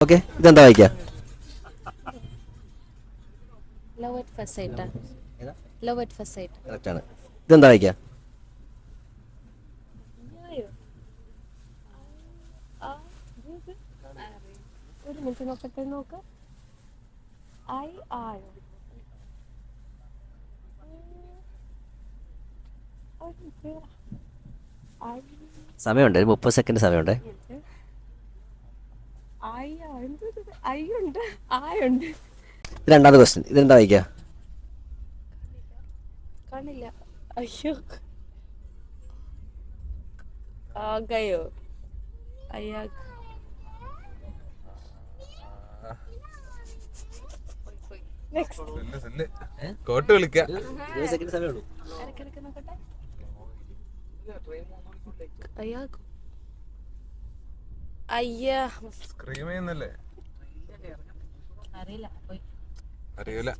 Okay, ഇതെന്താ വായിക്കുക? Love at first sight. Love at first sight. കറക്റ്റാണ്. ഇതെന്താ വായിക്കുക? ഒരു മിനിറ്റ് നോക്കട്ടെ. നോക്ക്. ഐ ആയോ? സമയമുണ്ട്, ഒരു 30 സെക്കൻഡ് സമയമുണ്ട്. അയ്യുണ്ട്, ആയുണ്ട്. രണ്ടാമത്തെ ക്വസ്റ്റ്യൻ, ഇതെന്താ വായിക്കുക? കാണില്ല. അയ്യോ, ആകയോ? അയ്യാ, കോട്ട് വിളിക്കാം. 20 സെക്കൻഡ് സമയമുള്ളൂ. ഇടയ്ക്കിടയ്ക്ക് നോക്കട്ടെ. അയ്യാ, അയ്യാ, സ്ക്രീം ചെയ്യുന്നല്ലേ? അറിയില്ല. അറിയൂല.